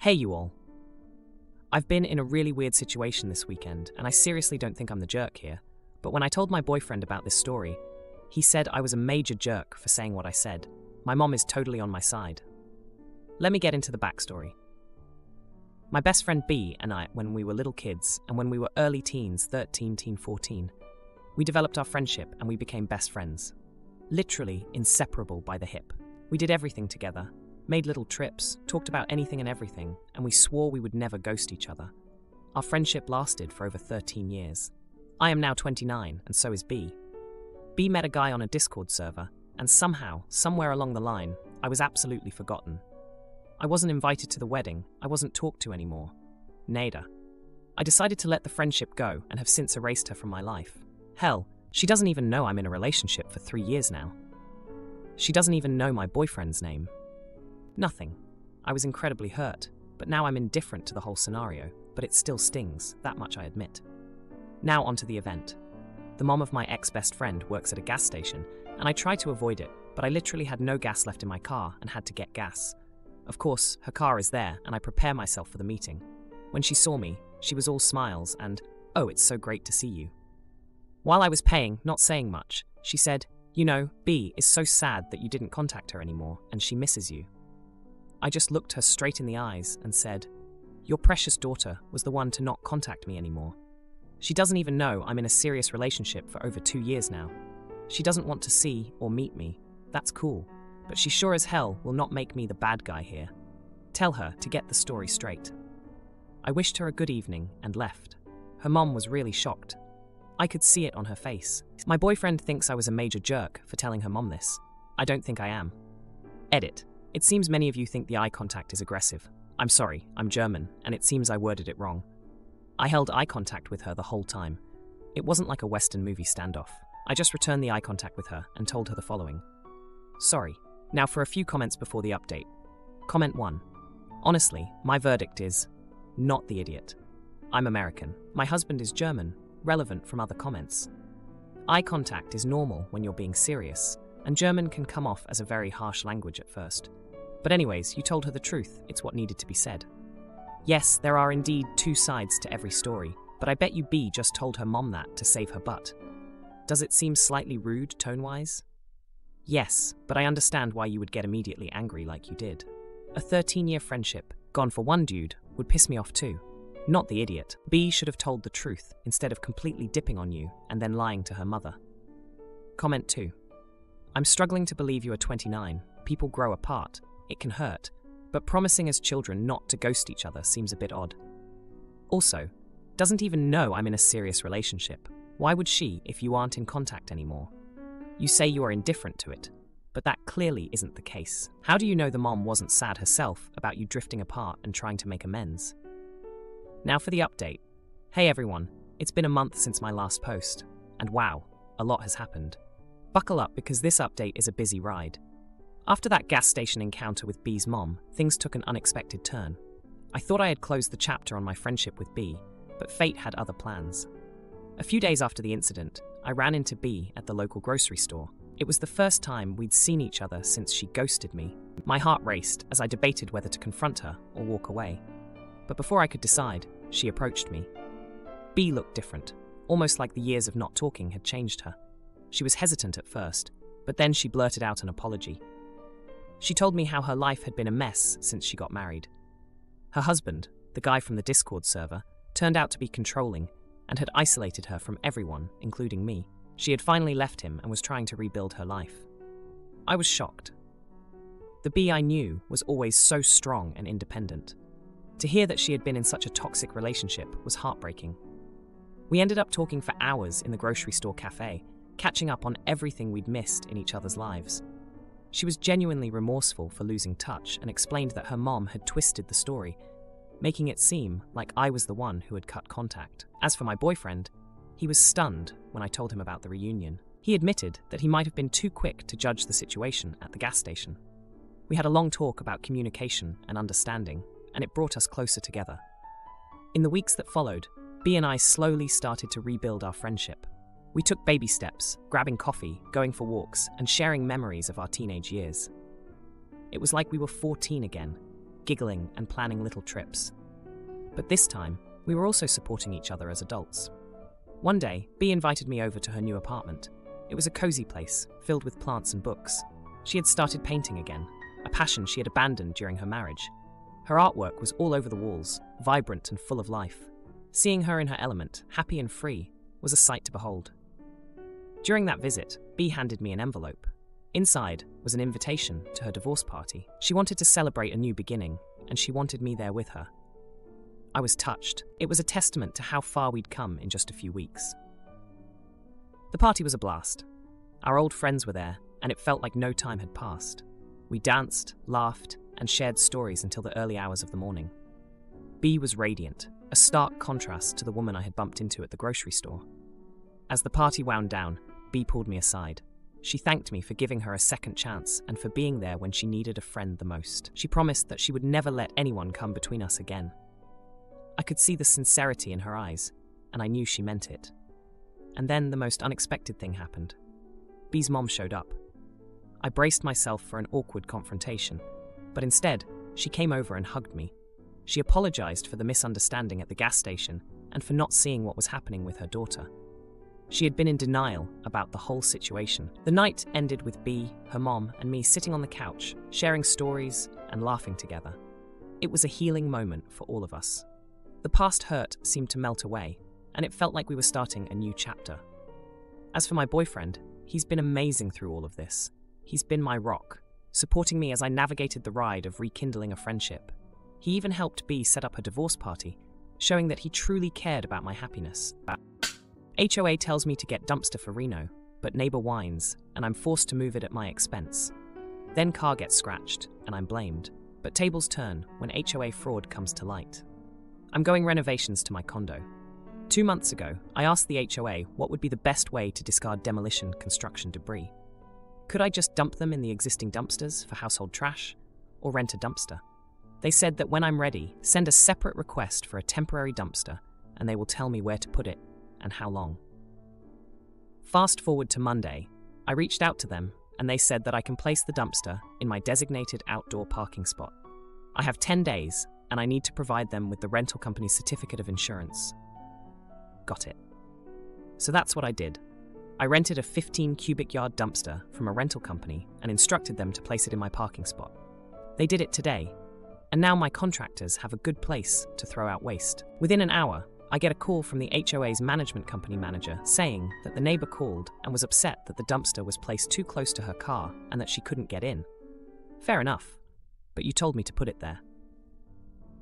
Hey you all. I've been in a really weird situation this weekend, and I seriously don't think I'm the jerk here, but when I told my boyfriend about this story, he said I was a major jerk for saying what I said. My mom is totally on my side. Let me get into the backstory. My best friend B and I, when we were little kids, and when we were early teens, 14, we developed our friendship and we became best friends. Literally inseparable by the hip. We did everything together, made little trips, talked about anything and everything, and we swore we would never ghost each other. Our friendship lasted for over 13 years. I am now 29, and so is B. B met a guy on a Discord server, and somehow, somewhere along the line, I was absolutely forgotten. I wasn't invited to the wedding, I wasn't talked to anymore. Nada. I decided to let the friendship go and have since erased her from my life. Hell, she doesn't even know I'm in a relationship for 3 years now. She doesn't even know my boyfriend's name. Nothing. I was incredibly hurt, but now I'm indifferent to the whole scenario, but it still stings, that much I admit. Now onto the event. The mom of my ex-best friend works at a gas station, and I tried to avoid it, but I literally had no gas left in my car and had to get gas. Of course, her car is there, and I prepare myself for the meeting. When she saw me, she was all smiles and, "Oh, it's so great to see you." While I was paying, not saying much, she said, "You know, B is so sad that you didn't contact her anymore, and she misses you." I just looked her straight in the eyes and said, "Your precious daughter was the one to not contact me anymore. She doesn't even know I'm in a serious relationship for over 2 years now. She doesn't want to see or meet me. That's cool, but she sure as hell will not make me the bad guy here. Tell her to get the story straight." I wished her a good evening and left. Her mom was really shocked. I could see it on her face. My boyfriend thinks I was a major jerk for telling her mom this. I don't think I am. Edit. It seems many of you think the eye contact is aggressive. I'm sorry, I'm German, and it seems I worded it wrong. I held eye contact with her the whole time. It wasn't like a Western movie standoff. I just returned the eye contact with her and told her the following. Sorry. Now for a few comments before the update. Comment 1. Honestly, my verdict is, not the idiot. I'm American. My husband is German, relevant from other comments. Eye contact is normal when you're being serious, and German can come off as a very harsh language at first. But anyways, you told her the truth, it's what needed to be said. Yes, there are indeed 2 sides to every story, but I bet you B just told her mom that to save her butt. Does it seem slightly rude tone-wise? Yes, but I understand why you would get immediately angry like you did. A 13-year friendship, gone for one dude, would piss me off too. Not the idiot. B should have told the truth instead of completely dipping on you and then lying to her mother. Comment 2. I'm struggling to believe you are 29. People grow apart. It can hurt. But promising as children not to ghost each other seems a bit odd. Also, doesn't even know I'm in a serious relationship. Why would she if you aren't in contact anymore? You say you are indifferent to it, but that clearly isn't the case. How do you know the mom wasn't sad herself about you drifting apart and trying to make amends? Now for the update. Hey everyone, it's been a month since my last post, and wow, a lot has happened. Buckle up because this update is a busy ride. After that gas station encounter with B's mom, things took an unexpected turn. I thought I had closed the chapter on my friendship with B, but fate had other plans. A few days after the incident, I ran into B at the local grocery store. It was the first time we'd seen each other since she ghosted me. My heart raced as I debated whether to confront her or walk away. But before I could decide, she approached me. B looked different, almost like the years of not talking had changed her. She was hesitant at first, but then she blurted out an apology. She told me how her life had been a mess since she got married. Her husband, the guy from the Discord server, turned out to be controlling and had isolated her from everyone, including me. She had finally left him and was trying to rebuild her life. I was shocked. The B I knew was always so strong and independent. To hear that she had been in such a toxic relationship was heartbreaking. We ended up talking for hours in the grocery store cafe, catching up on everything we'd missed in each other's lives. She was genuinely remorseful for losing touch and explained that her mom had twisted the story, making it seem like I was the one who had cut contact. As for my boyfriend, he was stunned when I told him about the reunion. He admitted that he might have been too quick to judge the situation at the gas station. We had a long talk about communication and understanding, and it brought us closer together. In the weeks that followed, B and I slowly started to rebuild our friendship. We took baby steps, grabbing coffee, going for walks, and sharing memories of our teenage years. It was like we were 14 again, giggling and planning little trips. But this time, we were also supporting each other as adults. One day, B invited me over to her new apartment. It was a cozy place, filled with plants and books. She had started painting again, a passion she had abandoned during her marriage. Her artwork was all over the walls, vibrant and full of life. Seeing her in her element, happy and free, was a sight to behold. During that visit, B handed me an envelope. Inside was an invitation to her divorce party. She wanted to celebrate a new beginning, and she wanted me there with her. I was touched. It was a testament to how far we'd come in just a few weeks. The party was a blast. Our old friends were there, and it felt like no time had passed. We danced, laughed, and shared stories until the early hours of the morning. B was radiant, a stark contrast to the woman I had bumped into at the grocery store. As the party wound down, B pulled me aside. She thanked me for giving her a second chance and for being there when she needed a friend the most. She promised that she would never let anyone come between us again. I could see the sincerity in her eyes, and I knew she meant it. And then the most unexpected thing happened. B's mom showed up. I braced myself for an awkward confrontation, but instead, she came over and hugged me. She apologized for the misunderstanding at the gas station and for not seeing what was happening with her daughter. She had been in denial about the whole situation. The night ended with B, her mom, and me sitting on the couch, sharing stories and laughing together. It was a healing moment for all of us. The past hurt seemed to melt away, and it felt like we were starting a new chapter. As for my boyfriend, he's been amazing through all of this. He's been my rock, supporting me as I navigated the ride of rekindling a friendship. He even helped B set up a divorce party, showing that he truly cared about my happiness. HOA tells me to get dumpster for Reno, but neighbor whines, and I'm forced to move it at my expense. Then car gets scratched, and I'm blamed. But tables turn when HOA fraud comes to light. I'm going renovations to my condo. 2 months ago, I asked the HOA what would be the best way to discard demolition construction debris. Could I just dump them in the existing dumpsters for household trash, or rent a dumpster? They said that when I'm ready, send a separate request for a temporary dumpster, and they will tell me where to put it and how long. Fast forward to Monday, I reached out to them, and they said that I can place the dumpster in my designated outdoor parking spot. I have 10 days, and I need to provide them with the rental company's certificate of insurance. Got it. So that's what I did. I rented a 15 cubic yard dumpster from a rental company and instructed them to place it in my parking spot. They did it today, and now my contractors have a good place to throw out waste. Within an hour, I get a call from the HOA's management company manager saying that the neighbor called and was upset that the dumpster was placed too close to her car and that she couldn't get in. Fair enough, but you told me to put it there.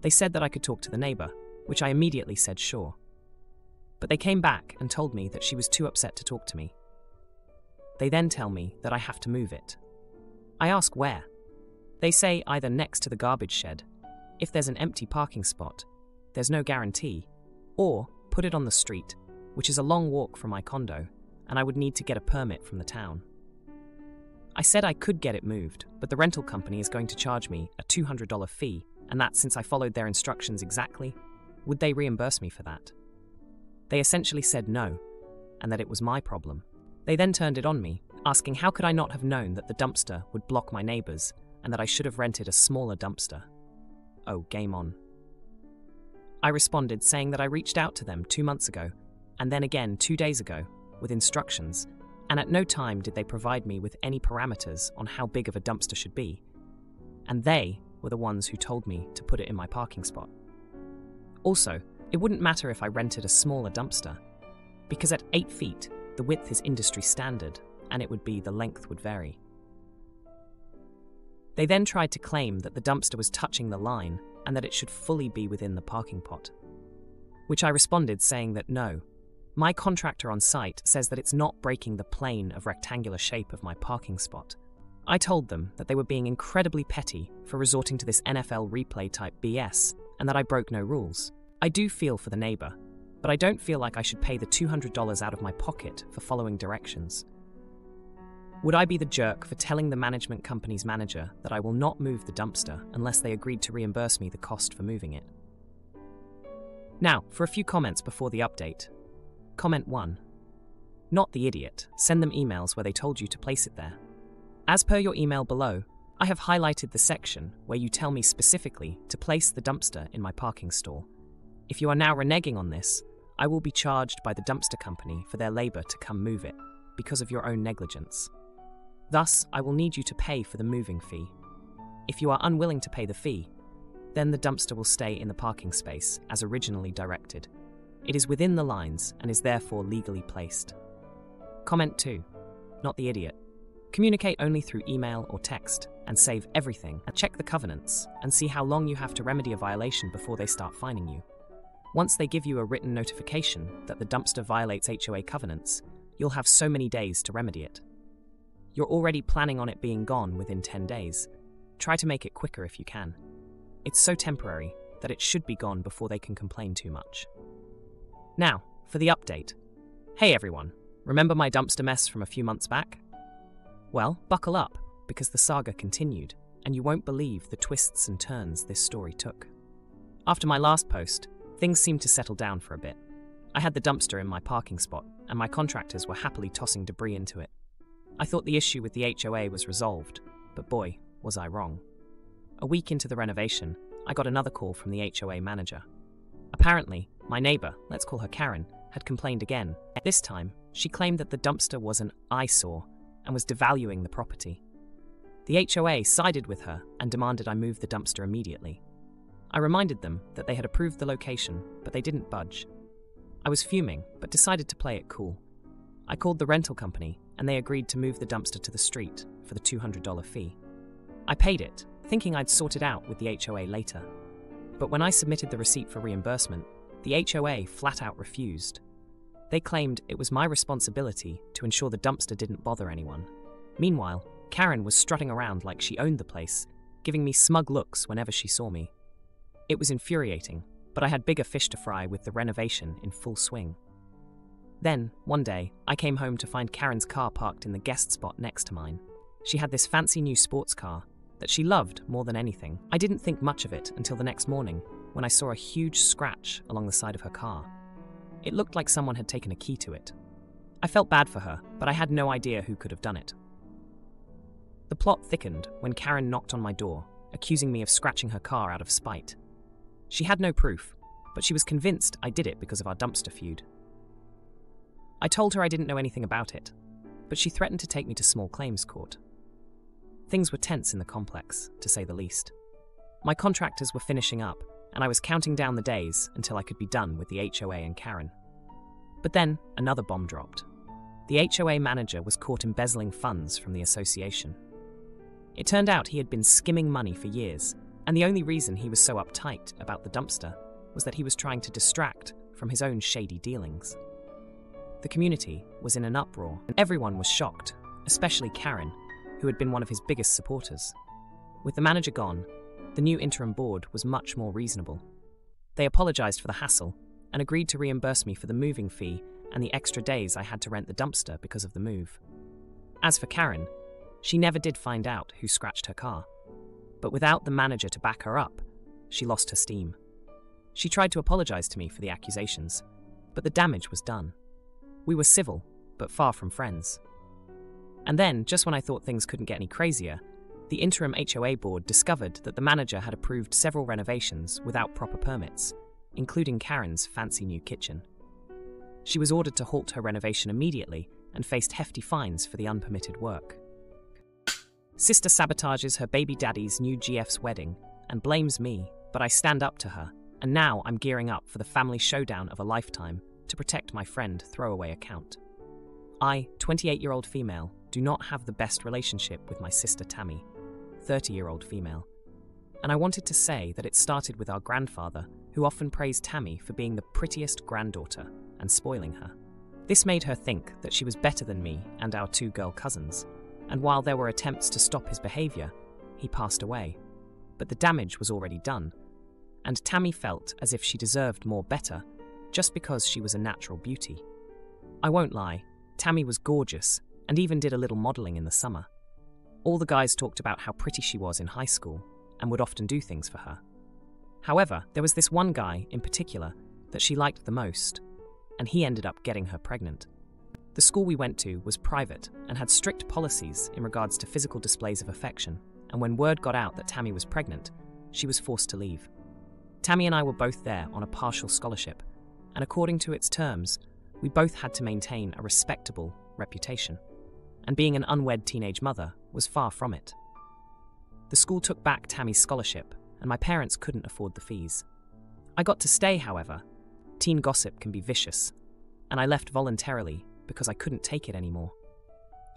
They said that I could talk to the neighbor, which I immediately said sure. But they came back and told me that she was too upset to talk to me. They then tell me that I have to move it. I ask where. They say either next to the garbage shed, if there's an empty parking spot, there's no guarantee, or put it on the street, which is a long walk from my condo, and I would need to get a permit from the town. I said I could get it moved, but the rental company is going to charge me a $200 fee, and that since I followed their instructions exactly, would they reimburse me for that? They essentially said no, and that it was my problem. They then turned it on me, asking how could I not have known that the dumpster would block my neighbors, and that I should have rented a smaller dumpster. Oh, game on. I responded saying that I reached out to them 2 months ago, and then again 2 days ago, with instructions, and at no time did they provide me with any parameters on how big of a dumpster should be. And they were the ones who told me to put it in my parking spot. Also, it wouldn't matter if I rented a smaller dumpster, because at 8 feet, the width is industry standard, and it would be the length would vary. They then tried to claim that the dumpster was touching the line and that it should fully be within the parking pot, which I responded saying that no. My contractor on site says that it's not breaking the plane of rectangular shape of my parking spot. I told them that they were being incredibly petty for resorting to this NFL replay type BS and that I broke no rules. I do feel for the neighbor, but I don't feel like I should pay the $200 out of my pocket for following directions. Would I be the jerk for telling the management company's manager that I will not move the dumpster unless they agreed to reimburse me the cost for moving it? Now, for a few comments before the update. Comment 1. Not the idiot. Send them emails where they told you to place it there. As per your email below, I have highlighted the section where you tell me specifically to place the dumpster in my parking stall. If you are now reneging on this, I will be charged by the dumpster company for their labor to come move it because of your own negligence. Thus, I will need you to pay for the moving fee. If you are unwilling to pay the fee, then the dumpster will stay in the parking space as originally directed. It is within the lines and is therefore legally placed. Comment 2. Not the idiot. Communicate only through email or text and save everything and check the covenants and see how long you have to remedy a violation before they start fining you. Once they give you a written notification that the dumpster violates HOA covenants, you'll have so many days to remedy it. You're already planning on it being gone within 10 days. Try to make it quicker if you can. It's so temporary that it should be gone before they can complain too much. Now, for the update. Hey everyone, remember my dumpster mess from a few months back? Well, buckle up, because the saga continued, and you won't believe the twists and turns this story took. After my last post, things seemed to settle down for a bit. I had the dumpster in my parking spot, and my contractors were happily tossing debris into it. I thought the issue with the HOA was resolved, but boy, was I wrong. A week into the renovation, I got another call from the HOA manager. Apparently, my neighbor, let's call her Karen, had complained again. This time, she claimed that the dumpster was an eyesore and was devaluing the property. The HOA sided with her and demanded I move the dumpster immediately. I reminded them that they had approved the location, but they didn't budge. I was fuming, but decided to play it cool. I called the rental company, and they agreed to move the dumpster to the street for the $200 fee. I paid it, thinking I'd sort it out with the HOA later. But when I submitted the receipt for reimbursement, the HOA flat out refused. They claimed it was my responsibility to ensure the dumpster didn't bother anyone. Meanwhile, Karen was strutting around like she owned the place, giving me smug looks whenever she saw me. It was infuriating, but I had bigger fish to fry with the renovation in full swing. Then, one day, I came home to find Karen's car parked in the guest spot next to mine. She had this fancy new sports car that she loved more than anything. I didn't think much of it until the next morning, when I saw a huge scratch along the side of her car. It looked like someone had taken a key to it. I felt bad for her, but I had no idea who could have done it. The plot thickened when Karen knocked on my door, accusing me of scratching her car out of spite. She had no proof, but she was convinced I did it because of our dumpster feud. I told her I didn't know anything about it, but she threatened to take me to small claims court. Things were tense in the complex, to say the least. My contractors were finishing up, and I was counting down the days until I could be done with the HOA and Karen. But then, another bomb dropped. The HOA manager was caught embezzling funds from the association. It turned out he had been skimming money for years, and the only reason he was so uptight about the dumpster was that he was trying to distract from his own shady dealings. The community was in an uproar, and everyone was shocked, especially Karen, who had been one of his biggest supporters. With the manager gone, the new interim board was much more reasonable. They apologized for the hassle and agreed to reimburse me for the moving fee and the extra days I had to rent the dumpster because of the move. As for Karen, she never did find out who scratched her car. But without the manager to back her up, she lost her steam. She tried to apologize to me for the accusations, but the damage was done. We were civil, but far from friends. And then, just when I thought things couldn't get any crazier, the interim HOA board discovered that the manager had approved several renovations without proper permits, including Karen's fancy new kitchen. She was ordered to halt her renovation immediately and faced hefty fines for the unpermitted work. Sister sabotages her baby daddy's new GF's wedding and blames me, but I stand up to her, and now I'm gearing up for the family showdown of a lifetime to protect my friend throwaway account. I, 28-year-old female, do not have the best relationship with my sister Tammy, 30-year-old female. And I wanted to say that it started with our grandfather, who often praised Tammy for being the prettiest granddaughter and spoiling her. This made her think that she was better than me and our two girl cousins, and while there were attempts to stop his behavior, he passed away. But the damage was already done, and Tammy felt as if she deserved more better just because she was a natural beauty. I won't lie, Tammy was gorgeous and even did a little modeling in the summer. All the guys talked about how pretty she was in high school and would often do things for her. However, there was this one guy in particular that she liked the most, and he ended up getting her pregnant. The school we went to was private and had strict policies in regards to physical displays of affection, and when word got out that Tammy was pregnant, she was forced to leave. Tammy and I were both there on a partial scholarship, and according to its terms, we both had to maintain a respectable reputation, and being an unwed teenage mother was far from it. The school took back Tammy's scholarship, and my parents couldn't afford the fees. I got to stay, however. Teen gossip can be vicious, and I left voluntarily because I couldn't take it anymore.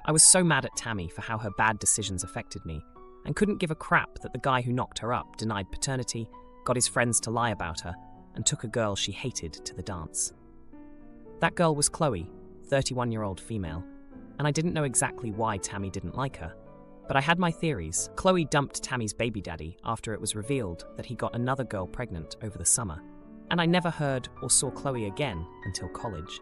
I was so mad at Tammy for how her bad decisions affected me, and couldn't give a crap that the guy who knocked her up denied paternity, got his friends to lie about her, and took a girl she hated to the dance. That girl was Chloe, 31-year-old female, and I didn't know exactly why Tammy didn't like her. But I had my theories. Chloe dumped Tammy's baby daddy after it was revealed that he got another girl pregnant over the summer, and I never heard or saw Chloe again until college.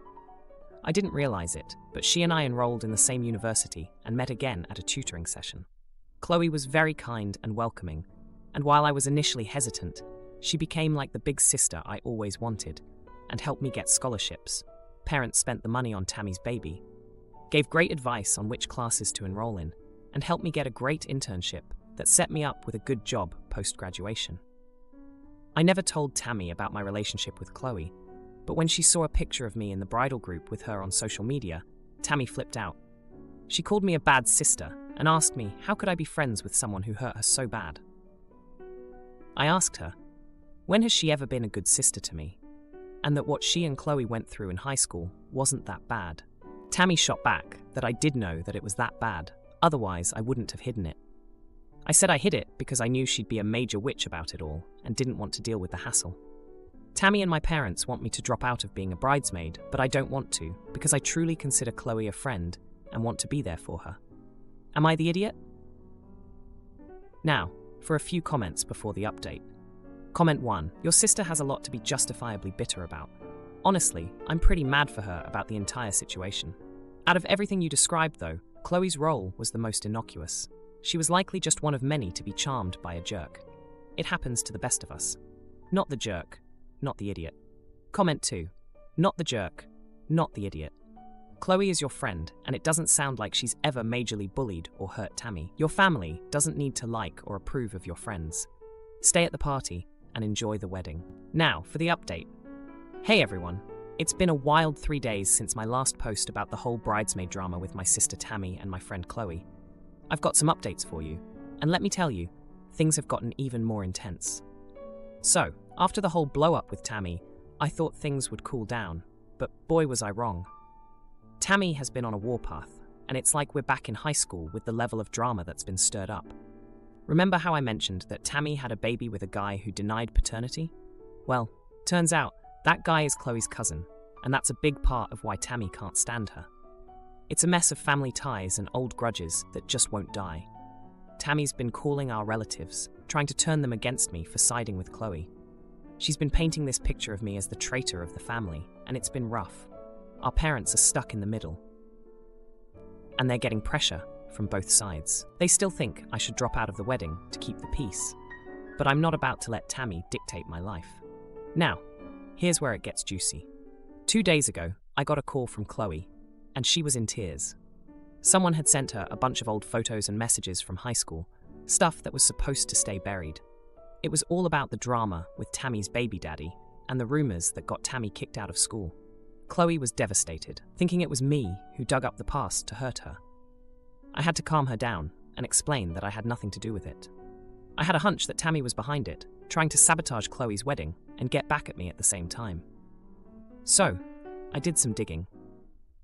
I didn't realize it, but she and I enrolled in the same university and met again at a tutoring session. Chloe was very kind and welcoming, and while I was initially hesitant, she became like the big sister I always wanted and helped me get scholarships. Parents spent the money on Tammy's baby, gave great advice on which classes to enroll in, and helped me get a great internship that set me up with a good job post-graduation. I never told Tammy about my relationship with Chloe, but when she saw a picture of me in the bridal group with her on social media, Tammy flipped out. She called me a bad sister and asked me how could I be friends with someone who hurt her so bad. I asked her, when has she ever been a good sister to me? And that what she and Chloe went through in high school wasn't that bad. Tammy shot back that I did know that it was that bad. Otherwise, I wouldn't have hidden it. I said I hid it because I knew she'd be a major witch about it all and didn't want to deal with the hassle. Tammy and my parents want me to drop out of being a bridesmaid, but I don't want to because I truly consider Chloe a friend and want to be there for her. Am I the idiot? Now, for a few comments before the update. Comment 1. Your sister has a lot to be justifiably bitter about. Honestly, I'm pretty mad for her about the entire situation. Out of everything you described, though, Chloe's role was the most innocuous. She was likely just one of many to be charmed by a jerk. It happens to the best of us. Not the jerk, not the idiot. Comment 2. Not the jerk, not the idiot. Chloe is your friend, and it doesn't sound like she's ever majorly bullied or hurt Tammy. Your family doesn't need to like or approve of your friends. Stay at the party and enjoy the wedding. Now, for the update. Hey everyone. It's been a wild 3 days since my last post about the whole bridesmaid drama with my sister Tammy and my friend Chloe. I've got some updates for you, and let me tell you, things have gotten even more intense. So, after the whole blow-up with Tammy, I thought things would cool down, but boy was I wrong. Tammy has been on a warpath, and it's like we're back in high school with the level of drama that's been stirred up. Remember how I mentioned that Tammy had a baby with a guy who denied paternity? Well, turns out that guy is Chloe's cousin, and that's a big part of why Tammy can't stand her. It's a mess of family ties and old grudges that just won't die. Tammy's been calling our relatives, trying to turn them against me for siding with Chloe. She's been painting this picture of me as the traitor of the family, and it's been rough. Our parents are stuck in the middle, and they're getting pressure from both sides. They still think I should drop out of the wedding to keep the peace, but I'm not about to let Tammy dictate my life. Now, here's where it gets juicy. 2 days ago, I got a call from Chloe, and she was in tears. Someone had sent her a bunch of old photos and messages from high school, stuff that was supposed to stay buried. It was all about the drama with Tammy's baby daddy and the rumors that got Tammy kicked out of school. Chloe was devastated, thinking it was me who dug up the past to hurt her. I had to calm her down and explain that I had nothing to do with it. I had a hunch that Tammy was behind it, trying to sabotage Chloe's wedding and get back at me at the same time. So, I did some digging.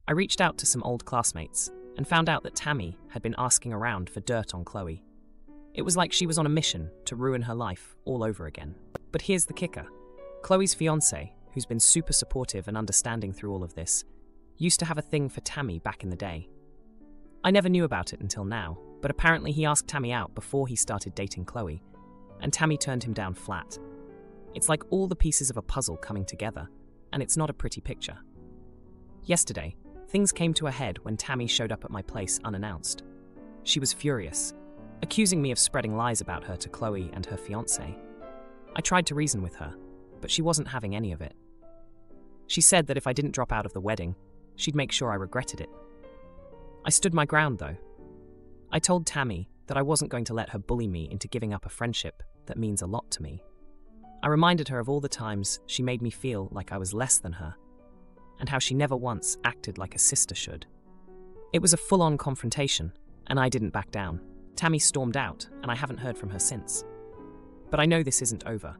I reached out to some old classmates and found out that Tammy had been asking around for dirt on Chloe. It was like she was on a mission to ruin her life all over again. But here's the kicker. Chloe's fiancé, who's been super supportive and understanding through all of this, used to have a thing for Tammy back in the day. I never knew about it until now, but apparently he asked Tammy out before he started dating Chloe, and Tammy turned him down flat. It's like all the pieces of a puzzle coming together, and it's not a pretty picture. Yesterday, things came to a head when Tammy showed up at my place unannounced. She was furious, accusing me of spreading lies about her to Chloe and her fiancé. I tried to reason with her, but she wasn't having any of it. She said that if I didn't drop out of the wedding, she'd make sure I regretted it. I stood my ground, though. I told Tammy that I wasn't going to let her bully me into giving up a friendship that means a lot to me. I reminded her of all the times she made me feel like I was less than her, and how she never once acted like a sister should. It was a full-on confrontation, and I didn't back down. Tammy stormed out, and I haven't heard from her since. But I know this isn't over.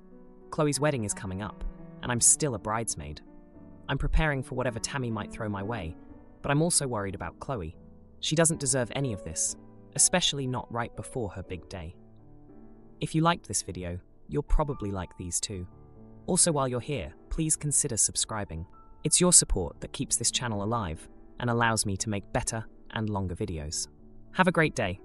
Chloe's wedding is coming up, and I'm still a bridesmaid. I'm preparing for whatever Tammy might throw my way, but I'm also worried about Chloe. She doesn't deserve any of this, especially not right before her big day. If you liked this video, you'll probably like these too. Also, while you're here, please consider subscribing. It's your support that keeps this channel alive and allows me to make better and longer videos. Have a great day.